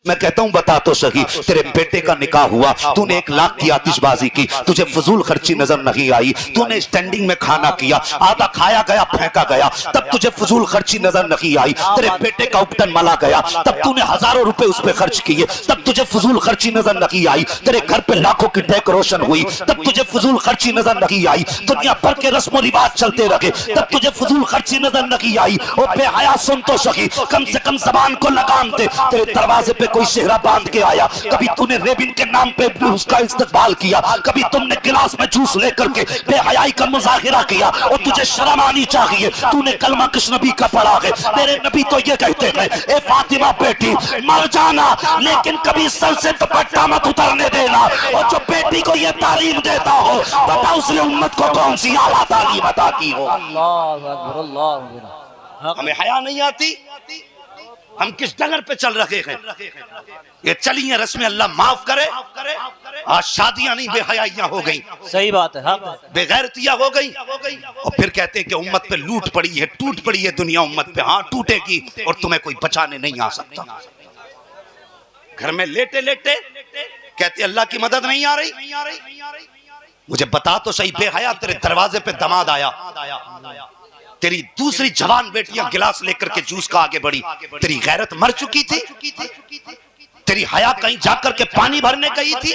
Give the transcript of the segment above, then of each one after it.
मैं कहता हूं बता तो सही, तेरे बेटे का निकाह हुआ, तूने 1 लाख की आतिशबाजी की, तुझे फजूल खर्ची नजर नहीं आई, तूने स्टैंडिंग में खाना किया, आधा खाया गया फेंका गया, तब तुझे फजूल खर्ची नजर नहीं आई। तेरे बेटे का उपटन मला गया, तब तूने हजारों रुपए उस पर खर्च किए, तब तुझे फजूल खर्ची नजर नहीं आई। तेरे घर पे लाखों की डेकोरेशन हुई, तब तुझे फजूल खर्ची नजर नहीं आई। दुनिया भर के रस्म रिवाज चलते रहे, तब तुझे फजूल खर्ची नजर नहीं आई। और बेहया सुन तो सही, कम से कम जबान को लगाम दे। तेरे दरवाजे पे कोई सेहरा बांध के आया, कभी तूने रेबिन के नाम पे उसका इस्तकबाल किया, कभी तुमने गिलास में जूस लेकर के बेहयाई का मुजाहिरा किया, और तुझे शर्म आनी चाहिए। तूने कलमा किस नबी का पढ़ा है? तेरे नबी तो ये कहते हैं, ए फातिमा बेटी मर जाना, लेकिन कभी सर से दुपट्टा मत उतरने देना। और जो बेटी को ये तालीम देता हो, बताओ उसने उम्मत को कौन सी आला तालीम अता की हो? हमें हया नहीं आती, हम किस डगर पे चल रहे हैं? ये चलिए रस्में, अल्लाह माफ करे। आज शादियां नहीं बेहयाइयां हो गई। सही बात है, बेगैरतियां हो गई, और फिर कहते हैं कि उम्मत पे लूट पड़ी है, टूट पड़ी है दुनिया उम्मत पे। हाँ टूटेगी, और तुम्हें कोई बचाने नहीं आ सकता। घर में लेटे लेटे कहते अल्लाह की मदद नहीं आ रही। मुझे बता तो सही, बेहया तेरे दरवाजे पे दमाद आया, तेरी दूसरी जवान बेटियां गिलास लेकर के जूस का आगे बढ़ी, तेरी गैरत मर चुकी थी? तेरी हया कहीं जाकर के पानी भरने गई थी?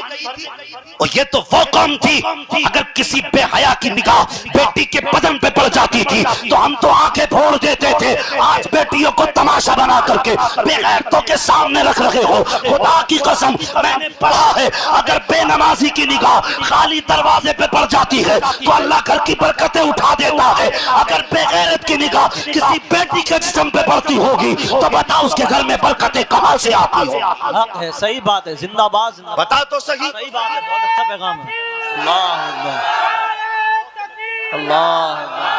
और ये तो वो कौम थी, अगर किसी बेहया की निगाह बेटी के बदन पे पड़ जाती थी तो हम तो आंखें फोड़ देते थे। आज बेटियों को तमाशा बना करके बेगैरतों के सामने रख रहे हो। खुदा की कसम, मैंने पढ़ा है, अगर बेनमाजी की निगाह खाली दरवाजे पे पड़ जाती है तो अल्लाह घर की बरकतें उठा देता है। अगर बेगैरत की निगाह किसी बेटी के जिस्म पे पड़ती होगी तो बताओ उसके घर में बरकतें कहां से आती हो? है, सही बात है, जिंदाबाद। बता तो सही। सही बात है, बहुत अच्छा पैगाम है। अल्लाह अकबर, अल्लाह अकबर,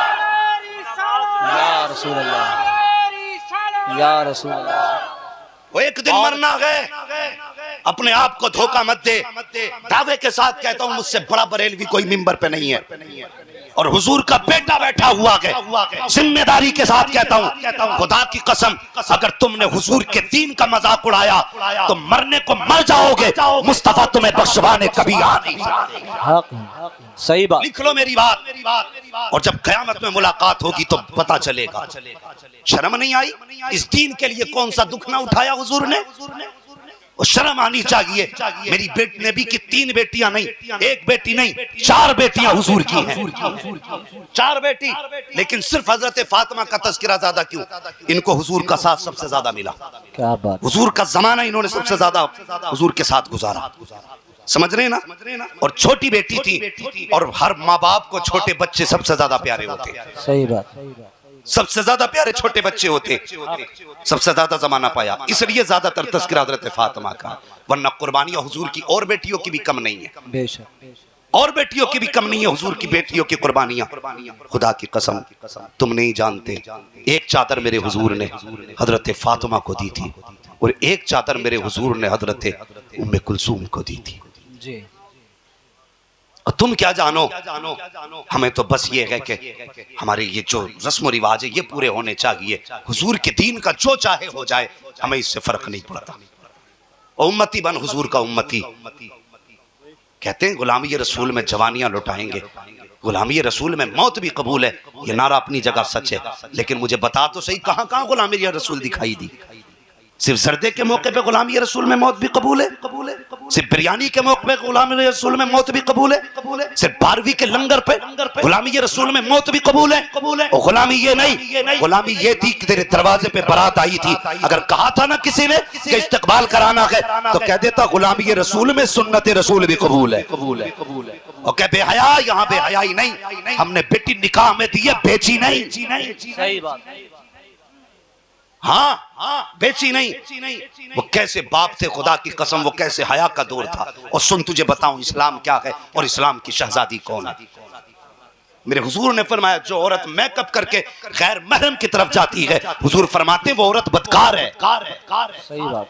या रसूल अल्लाह, या रसूल अल्लाह। वो एक दिन मरना है, अपने आप को धोखा मत दे। दावे के साथ कहता हूं, मुझसे बड़ा बरेलवी कोई मिंबर पे नहीं है, और हुजूर का बेटा बैठा हुआ है। जिम्मेदारी के साथ कहता हूं, खुदा की कसम, अगर तुमने हुजूर के दीन का मजाक उड़ाया तो मरने को मर जाओगे। मुस्तफा तुम्हें बख्शवाने कभी आ नहीं सकते। सही बात, लिख लो मेरी बात। और जब क़यामत में मुलाकात होगी तो पता चलेगा। शर्म नहीं आई? इस दीन के लिए कौन सा दुख ना उठाया हुजूर ने? और शर्म आनी चाहिए। मेरी बेटी नबी की 3 बेटियां नहीं, 1 बेटी नहीं, 4 बेटियां हुजूर की हैं। 4 बेटी, लेकिन सिर्फ हजरत फातिमा का तज़किरा ज्यादा क्यों? इनको हुजूर का साथ सबसे ज्यादा मिला। क्या बात, हुजूर का जमाना इन्होंने सबसे ज्यादा हुजूर के साथ गुजारा। समझ रहे ना? और छोटी बेटी थी, और हर माँ बाप को छोटे बच्चे सबसे ज्यादा प्यारे होते। सही बात, सबसे ज्यादा प्यारे छोटे बच्चे होते, सबसे ज्यादा जमाना पाया, इसलिए ज्यादातर तज़किरा हज़रत फातिमा का। वरना कुर्बानियां हुजूर की और बेटियों की भी कम नहीं है, बेशक, और बेटियों की भी कम नहीं है हुजूर की बेटियों की कुर्बानियां। खुदा की कसम, तुम नहीं जानते, एक चादर मेरे हुजूर ने हजरत फातिमा को दी थी, और एक चादर मेरे हुजूर ने हजरत उम्मे कुलसूम को दी थी जी। और तुम क्या जानो? हमें तो बस ये है कि हमारे ये जो रस्म रिवाज है ये पूरे होने चाहिए। हुजूर के दीन का जो चाहे हो जाए, हमें इससे फर्क नहीं पड़ता। उम्मती बन हुजूर का उम्मती। कहते हैं गुलामी रसूल में जवानियां लुटाएंगे, गुलामी रसूल में मौत भी कबूल है। ये नारा अपनी जगह सच है, लेकिन मुझे बता तो सही, कहां कहां गुलामी रसूल दिखाई दी? सिर्फ जर्दे के मौके पे गुलामी रसूल में मौत भी कबूल है, सिर्फ बिरयानी के मौके पे गुलामी रसूल में मौत भी कबूल है, सिर्फ 12वीं के लंगर पे गुलामी रसूल में मौत भी कबूल है। और गुलामी ये नहीं, गुलामी ये थी कि तेरे दरवाजे पे बारात आई थी, अगर कहा था ना किसी ने कि इस्तकबाल कराना है तो कह देता गुलामी रसूल में सुन्नत रसूल भी कबूल है। और क्या बेहया? यहाँ बेहयाई नहीं, हमने बेटी निकाह में दी है, बेची नहीं। सही बात, हाँ बेची नहीं। वो कैसे बाप थे, खुदा की कसम, वो कैसे हया का दौर था। और सुन तुझे बताऊं इस्लाम क्या है और इस्लाम की शहजादी कौन है। मेरे हुजूर ने फरमाया, जो औरत मेकअप करके गैर महरम की तरफ जाती है, हुजूर फरमाते वो औरत बदकार है। सही बात,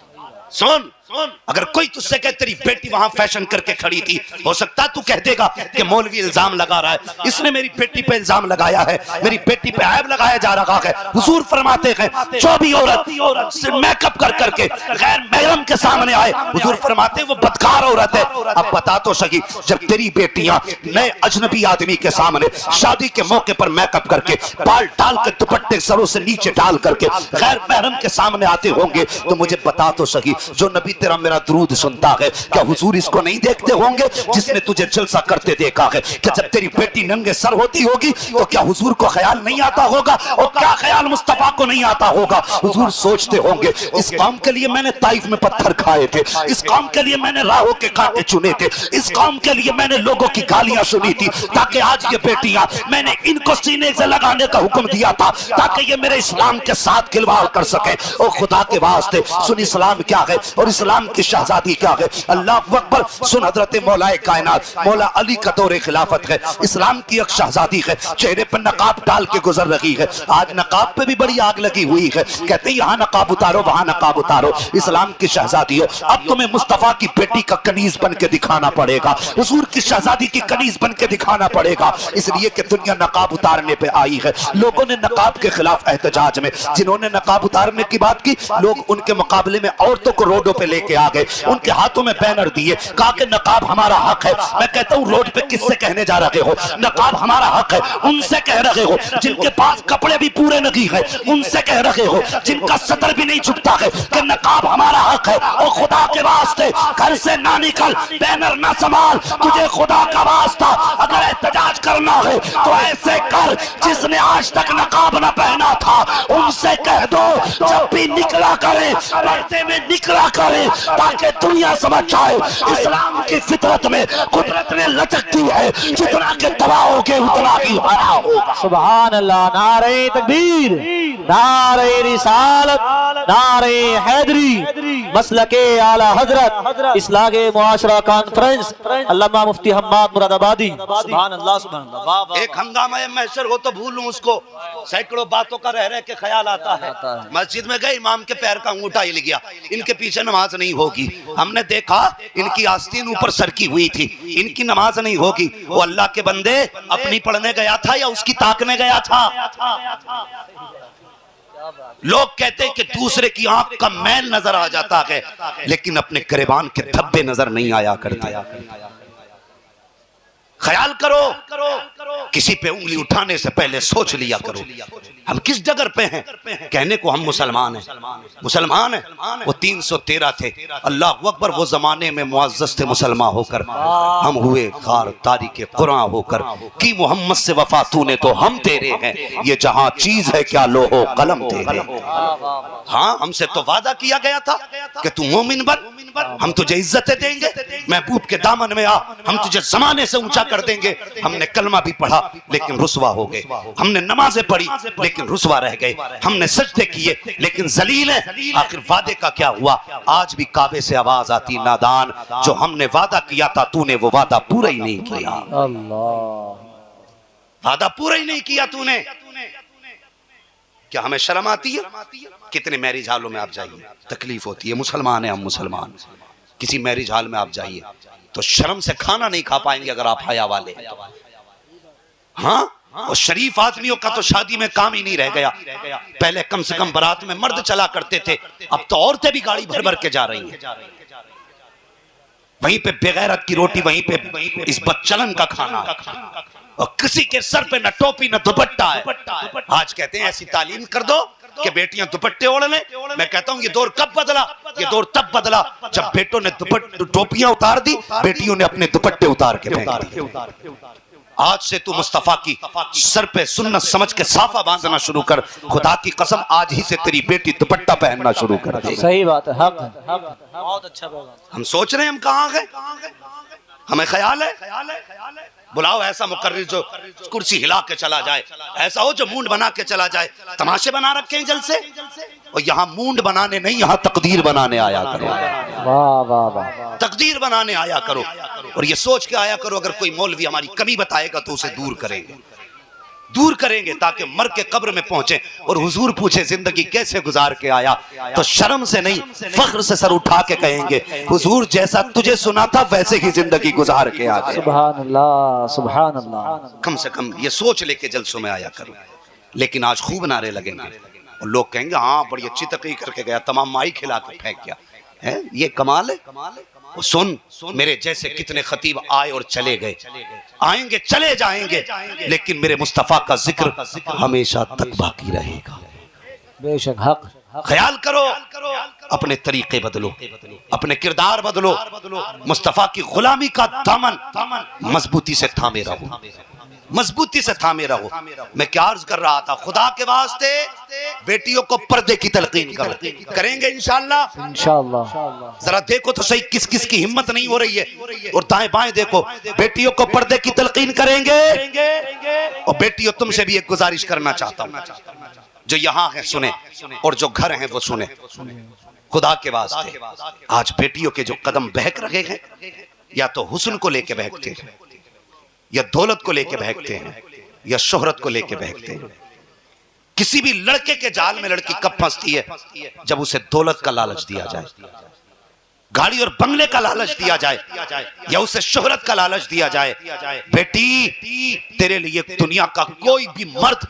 सुन, अगर कोई तुझसे कहे तेरी बेटी वहां फैशन करके खड़ी थी, हो सकता है तू कह देगा कि मौलवी इल्जाम लगा रहा है, इसने मेरी बेटी पे इल्जाम लगाया है, मेरी बेटी पे ऐब लगाया जा रहा है। हुजूर फरमाते हैं जो भी औरत से मेकअप कर करके गैर महरम के सामने आए, हुजूर फरमाते हैं वो बदकार औरत है। अब बता तो सही, जब तेरी बेटियां नए अजनबी आदमी के सामने शादी के मौके पर मेकअप करके बाल डाल के दुपट्टे सरों से नीचे डाल करके गैर महरम के सामने आते होंगे, तो मुझे बता तो सही, जो नबी तेरा मेरा दुरूद सुनता है, क्या हुजूर इसको नहीं देखते होंगे जिसने तुझे जलसा करते देखा है? कि जब तेरी बेटी नंगे सर होती होगी तो क्या हुजूर को ख्याल नहीं आता होगा? और क्या ख्याल मुस्तफा को नहीं आता होगा? हुजूर सोचते होंगे इस काम के लिए मैंने ताइफ में पत्थर खाए थे, इस काम के लिए मैंने राहों के कांटे चुने थे, इस काम के लिए मैंने लोगों की गालियां सुनी थी, ताकि आज ये बेटियां, मैंने इनको सीने से लगाने का हुक्म दिया था ताकि ये मेरे इस्लाम के साथ खिलवाड़ कर सके। और खुदा के वास्ते सुन, इस्लाम क्या है और इस्लाम की शहजादी क्या है? अल्लाह अकबर। सुन, हजरत मौलाए कायनात मौला अली का दौरे खिलाफत है, इस्लाम की एक शहजादी है, चेहरे पर नकाब डाल के गुजर रही है। आज नकाब पे भी बड़ी आग लगी हुई है, कहते हैं यहाँ नकाब उतारो, वहां नकाब उतारो। इस्लाम की शहजादी हो, अब तुम्हें मुस्तफा की बेटी का कनीज बन के दिखाना पड़ेगा, हुजूर की शहजादी की कनीज बन के दिखाना पड़ेगा, इसलिए कि दुनिया नकाब उतारने पे आई है। लोगों ने नकाब के खिलाफ एहतजाज में, जिन्होंने नकाब उतारने की बात की, लोग उनके मुकाबले में औरतों को रोडों पे लेके आ गए, उनके हाथों में बैनर दिए, कहा कि नकाब हमारा हक है। मैं कहता हूं रोड पे किससे कहने जा रहे हो नकाब हमारा हक है? उनसे कह रहे हो जिनके पास कपड़े भी पूरे नहीं है, उनसे कह रहे हो जिनका सतर भी नहीं झुकता है कि नकाब हमारा हक है। और खुदा के वास्ते घर से ना निकल, बैनर ना संभाल, तुझे खुदा का वास्ता अगर एहतजाज करना है तो ऐसे कर जिसने आज तक नकाब ना पहना था, उनसे कह दो जब भी निकला करे पर्दे में निकला करे, ताकि दुनिया समझ जाए इस्लाम की फितरत में कुदरत ने लचक दी है, जितना के दबाओगे उतना ही हरा होगा। सुभान अल्लाह। नारे तकबीर, नारे रिसालत, नारे हैदरी, मसलके आला हजरत, इस्लागे मुआशरा कॉन्फ्रेंस, अल्लामा मुफ्ती हम्माद मुरादाबादी। सुभान अल्लाह, सुभान अल्लाह। वाह वाह। एक हंगामा महशर हो तो भूलूं उसको, सैकड़ों बातों का रह रह के ख्याल आता है। मस्जिद में गए, इमाम के पैर का अंगूठा हिल गया, इनके पीछे नमाज नहीं होगी। हमने देखा इनकी आस्तीन ऊपर सरकी हुई थी, इनकी नमाज नहीं होगी। वो अल्लाह के बंदे अपनी पढ़ने गया था या उसकी ताकने गया था? लोग कहते हैं कि दूसरे की आंख का मैल नजर आ जाता है, लेकिन अपने गिरबान के धब्बे नजर नहीं आया करते। ख्याल करो, किसी पे उंगली उठाने से पहले सोच लिया करो हम किस जगह पे हैं। कहने को हम मुसलमान हैं, मुसलमान हैं। वो 313 थे, अल्लाह अकबर। वो जमाने में मुअज़्ज़ज़ थे मुसलमान होकर, हम हुए खार तारीके कुरान होकर। की मोहम्मद से वफा तूने तो हम तेरे हैं, ये जहां चीज है क्या लोहो कलम तेरे। हाँ, हमसे तो वादा किया गया था कि तू मोमिन बन, हम तुझे इज्जतें देंगे, महबूब के दामन में आ, हम तुझे जमाने से ऊंचा कर देंगे। हमने कलमा भी पढ़ा लेकिन रुसवा हो गए, हमने नमाजें पढ़ी लेकिन रुसवा रह गए, हमने सजदे किए लेकिन जलील है। आखिर वादे का क्या हुआ? आज भी काबे से आवाज आती, नादान, जो हमने वादा किया था तूने वो वादा पूरा ही नहीं किया। वादा पूरा ही नहीं किया तूने। क्या हमें शर्म आती है? कितने मैरिज हालों में आप जाइए, तकलीफ होती है। मुसलमान है हम, मुसलमान। किसी मैरिज हाल में आप जाइए तो शर्म से खाना नहीं खा पाएंगे अगर आप हया वाले हैं। हाँ, और शरीफ आदमियों का तो शादी में काम ही नहीं रह गया। पहले कम से कम बारात में मर्द चला करते थे, अब तो औरतें भी गाड़ी भर भर के जा रही हैं। वहीं पे बेगैरत की रोटी, वहीं पे इस बदचलन का खाना, और किसी के सर पे न टोपी न दुपट्टा है। आज कहते हैं ऐसी तालीम कर दो कि बेटियां दुपट्टे ओढ़ लें। मैं कहता हूं ये दौर कब बदला? ये दौर तब बदला जब बेटों ने टोपियां उतार दी, बेटियों ने अपने दुपट्टे उतार के फेंक दिए। आज से तू मुस्तफा की सर पे सुन्नत समझ के साफा बांधना शुरू कर। खुदा की कसम, आज ही से तेरी बेटी दुपट्टा पहनना शुरू कर दे। सही बात है, हक है, बहुत अच्छा बोला। हम सोच रहे हैं हम कहाँ गए, हमें ख्याल है बुलाओ ऐसा मुकर्रिर जो कुर्सी हिला के चला जाए, ऐसा हो जो मूंड बना के चला जाए। तमाशे बना रखे हैं जलसे, और यहाँ मूंड बनाने नहीं, यहाँ तकदीर बनाने आया करो। वाह वाह वाह। तकदीर बनाने आया करो, और ये सोच के आया करो अगर कोई मौलवी हमारी कमी बताएगा तो उसे दूर करेंगे। दूर करेंगे ताकि मर के कब्र में पहुंचे और हुजूर पूछे जिंदगी कैसे गुजार के आया, तो शर्म से नहीं फख्र से सर उठा के कहेंगे हुजूर जैसा तुझे सुना था वैसे ही जिंदगी गुजार के आ गए। सुभान अल्लाह, सुभान अल्लाह। कम से कम ये सोच लेके जलसों में आया करो। लेकिन आज खूब नारे लगेंगे और लोग कहेंगे हाँ बड़ी अच्छी तकरीर करके गया, तमाम माई खिला के फेंक गया है, ये कमाल है। सुन मेरे जैसे कितने खतीब आए और चले गए, आएंगे चले जाएंगे, लेकिन मेरे मुस्तफा का जिक्र हमेशा तक बाकी रहेगा। बेशक हक। ख्याल करो, अपने तरीके बदलो, अपने किरदार बदलो, मुस्तफा की गुलामी का दामन मजबूती से थामे रहो, मजबूती से थामे रहो। मैं क्या अर्ज कर रहा था, खुदा के वास्ते बेटियों को पर्दे की तलकीन करो, करेंगे इंशाअल्लाह। इंशाअल्लाह। जरा देखो तो सही किस किस की हिम्मत नहीं हो रही है, और दाएं बाएं देखो, बेटियों को पर्दे की तलकीन करेंगे। और बेटियों तुमसे भी एक गुजारिश करना चाहता हूं, जो यहाँ है सुने और जो घर हैं वो सुने, खुदा के वास्ते आज बेटियों के जो कदम बहक रहे हैं, या तो हुस्न को लेके बहकते हैं, या दौलत को लेके बहकते हैं, या शोहरत को लेके बहकते हैं। किसी भी लड़के के जाल में लड़की कब फंसती है, जब उसे दौलत का लालच दिया जाए, गाड़ी और बंगले का लालच दिया जाए, या उसे शोहरत का लालच दिया जाए। बेटी तेरे लिए दुनिया का कोई भी मर्द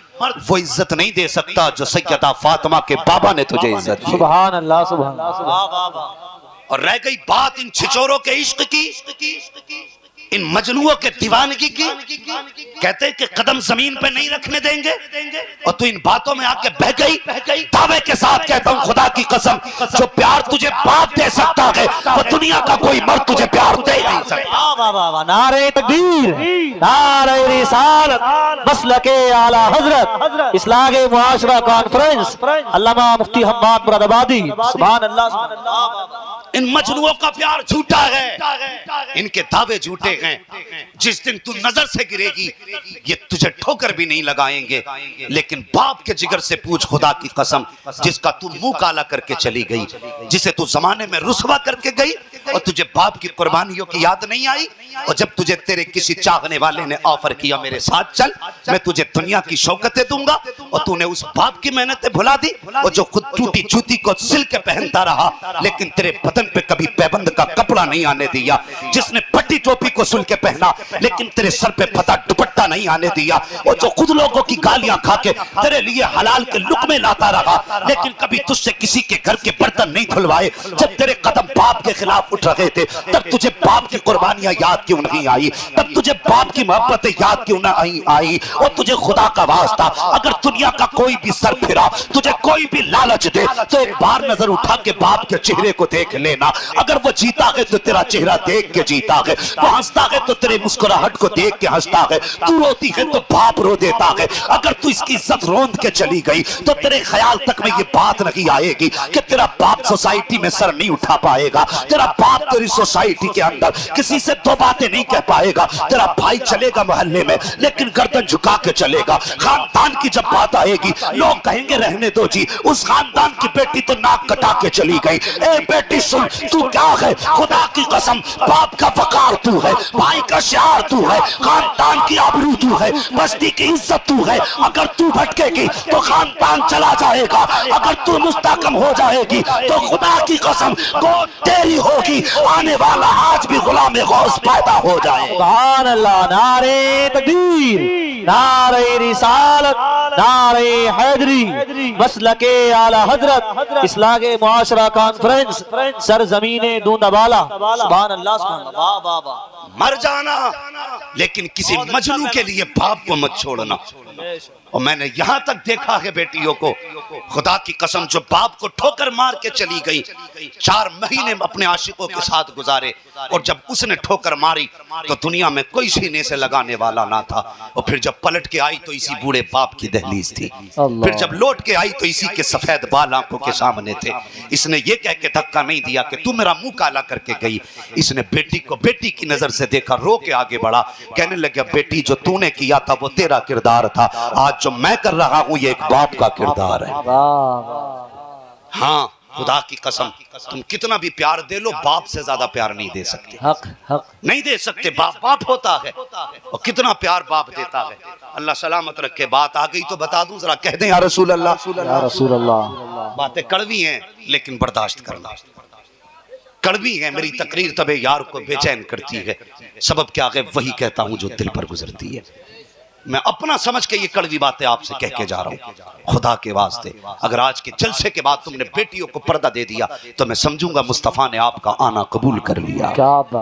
वो इज्जत नहीं दे सकता जो सैयदा फातिमा के बाबा ने तुझे इज्जत दी। सुभान अल्लाह, सुभान अल्लाह। और रह गई बात इन छिचोरों के इश्क की, इन मजनुओं के दीवानगी की, कहते हैं कि कदम जमीन पे नहीं रखने देंगे, और तू इन बातों में आके बह गई। दावे के साथ कहता हूं खुदा की कसम, जो प्यार तुझे बाप दे सकता है वो दुनिया का कोई मर्द तुझे प्यार दे नहीं सकता। नारे तकबीर, नारे रिसालत, मसलके आला हजरत, इस्लागे मुआशरा कॉन्फ्रेंस, अल्लामा मुफ्ती हम्माद मुरादाबादी। सुभान अल्लाह, सुभान अल्लाह। इन मजनुओं का प्यार झूठा है, इनके दावे झूठे हैं। जिस दिन तू नजर से गिरेगी ये तुझे ठोकर भी नहीं लगाएंगे, लेकिन बाप के जिगर से पूछ खुदा की कसम, जिसका तू मुंह काला करके चली गई, जिसे तू जमाने में रुसवा करके गई, और तुझे बाप की कुर्बानियों की याद नहीं आई। और जब तुझे तेरे किसी चाहने वाले ने ऑफर किया मेरे साथ चल, मैं तुझे दुनिया की शौकतें दूंगा, और तूने उस बाप की मेहनतें भुला दी, और जो खुद टूटी जूती को सिल के पहनता रहा, लेकिन तेरे बदन पे कभी पैबंद का कपड़ा नहीं आने दिया, जिसने पट्टी टोपी को सुल के पहना लेकिन तेरे सर पे फटा दुपट्टा नहीं आने दिया, और जो खुद लोगों की गालियां खा के तेरे लिए हलाल के लुक़मे लाता रहा, लेकिन कभी तुझसे किसी के घर के बर्तन नहीं धुलवाए। जब तेरे कदम बाप के खिलाफ उठ रहे थे, तब तुझे बाप की कुर्बानियां याद क्यों नहीं आई, तब तुझे बाप की मोहब्बतें याद क्यों नहीं आई। और तुझे खुदा का वास्ता, अगर दुनिया का कोई भी सर फिरा, तुझे कोई भी लालच दे, तो एक बार नजर उठा के बाप के चेहरे को देख लेना। अगर वो जीता है तो तेरा चेहरा देख के जीता है, वो हंसता है तो तेरे मुस्कुराहट को देख के हंसता है, तू रोती है तो बाप रो देता है। अगर तू इसकी इज्जत रोंद के चली गई तो तेरे ख्याल तक में ये बात नहीं आएगी कि तेरा बाप सोसाइटी में सर नहीं उठा पाएगा, तेरा बाप तेरी सोसाइटी के अंदर किसी से दो बातें नहीं कह पाएगा। तेरा भाई चलेगा मोहल्ले में लेकिन गर्दन झुका के चलेगा। खानदान की जब बात आएगी लोग कहेंगे रहने दो जी, उस खानदान की बेटी तो नाक कटा के चली गई। ए बेटी सुन, तू क्या है, खुदा की कसम बाप का वकार तू है, भाई का शार तू है, खानदान की आबरू तू है, बस्ती की इज्जत तू है। अगर तू भटकेगी तो खानदान चला जाएगा, अगर तू मुस्तकम हो जाएगी तो खुदा की कसम को तेरी होगी, आने वाला आज भी गुलाम गौस पैदा हो जाए। सुभान अल्लाह। नारे तकबीर, नारे रिसालत, नारे हैदरी, मसलके आला हजरत, इस्लागे मुआशरा कॉन्फ्रेंस, सरजमीने दूंदाबाला। सुभान अल्लाह, सुभान अल्लाह। वाह वाह वाह। मर जाना लेकिन किसी मजनू के लिए बाप को मत छोड़ना। और मैंने यहां तक देखा है बेटियों को, खुदा की कसम, जो बाप को ठोकर मार के चली गई, 4 महीने अपने आशिकों के साथ गुजारे, और जब उसने ठोकर मारी तो दुनिया में कोई सीने से लगाने वाला ना था। और फिर जब पलट के आई तो इसी बूढ़े बाप की दहलीज थी, फिर जब लौट के आई तो इसी के सफेद बाल आंखों के सामने थे। इसने ये कह के धक्का नहीं दिया कि तू मेरा मुंह काला करके गई, इसने बेटी को बेटी की नजर से देखा, रो के आगे बढ़ा, कहने लगा बेटी जो तूने किया था वो तेरा किरदार था, आज जो मैं कर रहा हूं ये एक बाप का किरदार है। वाह वाह। हाँ खुदा की कसम, तुम कितना भी प्यार दे लो, बाप से ज्यादा प्यार नहीं दे सकते। हक हक नहीं दे सकते। बाप बाप होता है, और कितना प्यार बाप देता है। अल्लाह सलामत रखे। बात आ गई तो बता दूं, जरा कह दें या रसूल अल्लाह। या रसूल अल्लाह। बातें कड़वी हैं लेकिन बर्दाश्त करना। कड़वी है मेरी तकरीर, तबे यार को बेचैन करती है। सबब क्या है, वही कहता हूं जो दिल पर गुजरती है। मैं अपना समझ के ये कड़वी बातें आपसे कह के जा रहा हूं। खुदा के वास्ते, अगर आज के जलसे के बाद तुमने बेटियों को पर्दा दे दिया तो मैं समझूंगा मुस्तफा ने आपका आना कबूल कर लिया। क्या बात।